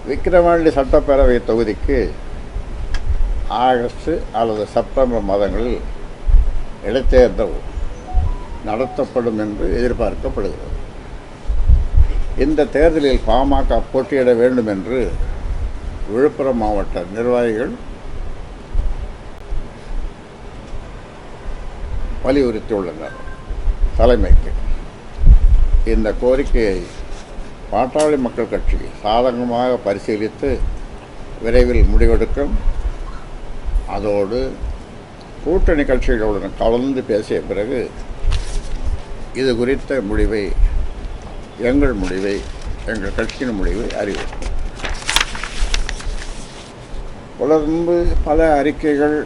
விக்கிரவாண்டி சட்டப்பேரவை தொகுதிக்கு ஆகஸ்ட் அல்லது செப்டம்பர் மாதங்களில் இடைத்தேர்தல் நடத்தப்படும் என்று எதிர்பார்க்கப்படுகிறது. இந்த தேர்தலில் பாமக போட்டியிட வேண்டும் என்று விழுப்புரம் மாவட்ட நிர்வாகிகள் வலியுறுத்தியுள்ளனர். தலைமைக்கு இந்த கோரிக்கையை பாட்டாளி மக்கள் கட்சி சாதகமாக பரிசீலித்து விரைவில் முடிவெடுக்கும். அதோடு கூட்டணி கட்சிகளுடன் கலந்து பேசிய பிறகு இது குறித்த முடிவை எங்கள் கட்சியின் முடிவை அறிவிக்கும். தொடர்ந்து பல அறிக்கைகள்,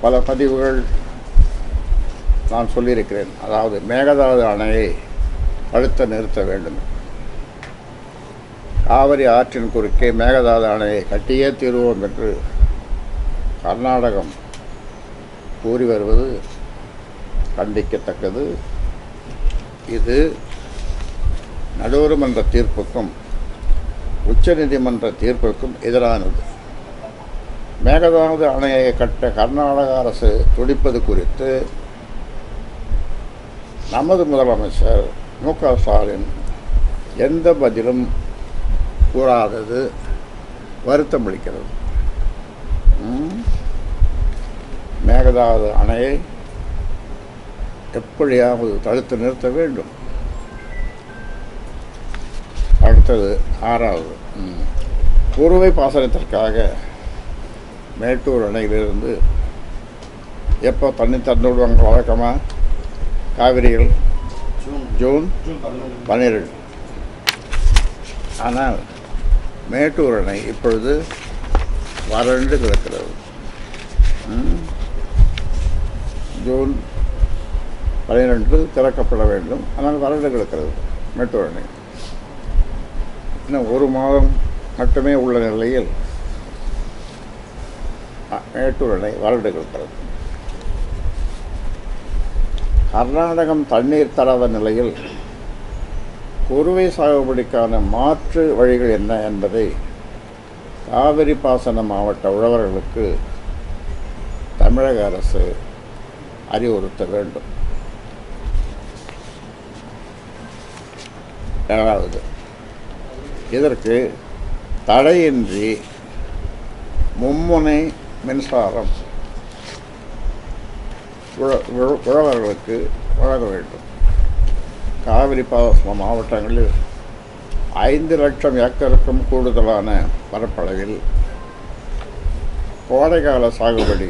பல பதிவுகள் நான் சொல்லியிருக்கிறேன். அதாவது மேகதாது அணையை தடுத்து நிறுத்த வேண்டும். காவிரி ஆற்றின் குறுக்கே மேகதாது அணையை கட்டியே தீர்வோம் என்று கர்நாடகம் கூறி வருவது கண்டிக்கத்தக்கது. இது நடுவர்மன்ற தீர்ப்புக்கும் உச்சநீதிமன்ற தீர்ப்புக்கும் எதிரானது. மேகதாது அணையை கட்ட கர்நாடக அரசு துடிப்பது குறித்து நமது முதலமைச்சர் மு.க. ஸ்டாலின் எந்த பதிலும் கூறாதது வருத்தம் அளிக்கிறது. மேகதாது அணையை எப்படியாவது தடுத்து நிறுத்த வேண்டும். அடுத்தது 6வது, குறுவை பாசனத்திற்காக மேட்டூர் அணையிலிருந்து எப்போ தண்ணி திறந்து விடுவாங்க? வழக்கமாக காவிரியில் ஜூன் 12. ஆனால் மேட்டூர் அணை இப்பொழுது வறண்டு கிடக்கிறது. ஜூன் 12 திறக்கப்பட வேண்டும். ஆனால் வறண்டு கிடக்கிறது மேட்டூர் அணை. இன்னும் ஒரு மாதம் மட்டுமே உள்ள நிலையில் மேட்டூர் அணை வறண்டு கிடக்கிறது. கர்நாடகம் தண்ணீர் தராத நிலையில் குறுவை சாகுபடிக்கான மாற்று வழிகள் என்ன என்பதை காவிரி பாசன மாவட்ட உழவர்களுக்கு தமிழக அரசு அறிவுறுத்த வேண்டும். 7வது, இதற்கு தடையின்றி மும்முனை மின்சாரம் உழவர்களுக்கு வழங்க வேண்டும். காவிரி பாசன மாவட்டங்களில் 5 லட்சம் ஏக்கருக்கும் கூடுதலான பரப்பளவில் கோடைக்கால சாகுபடி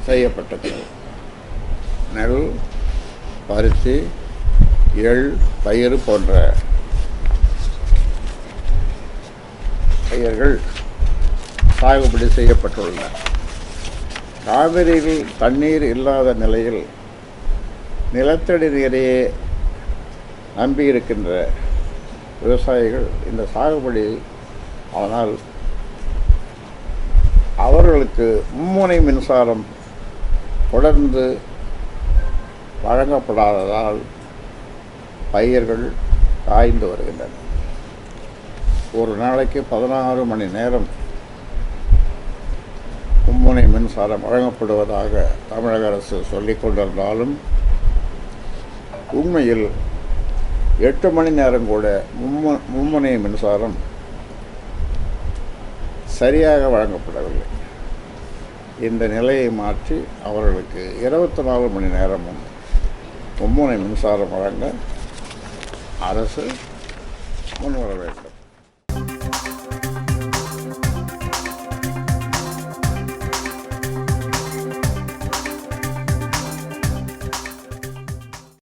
செய்யப்பட்டது. நெல், பருத்தி, எள், பயிர் போன்ற பயிர்கள் சாகுபடி செய்யப்பட்டுள்ளன. காவிரியில் தண்ணீர் இல்லாத நிலையில் நிலத்தடி நீரையே நம்பியிருக்கின்ற விவசாயிகள் இந்த சாகுபடி, ஆனால் அவர்களுக்கு மும்முனை மின்சாரம் தொடர்ந்து வழங்கப்படாததால் பயிர்கள் காய்ந்து வருகின்றன. ஒரு நாளைக்கு 16 மணி நேரம் மும்முனை மின்சாரம் வழங்கப்படுவதாக தமிழக அரசு சொல்லிக் கொண்டிருந்தாலும் உண்மையில் 8 மணி நேரம் கூட மும்முனை மின்சாரம் சரியாக வழங்கப்படவில்லை. இந்த நிலையை மாற்றி அவர்களுக்கு 24 மணி நேரமும் மும்முனை மின்சாரம் வழங்க அரசு முன்வர வேண்டும்.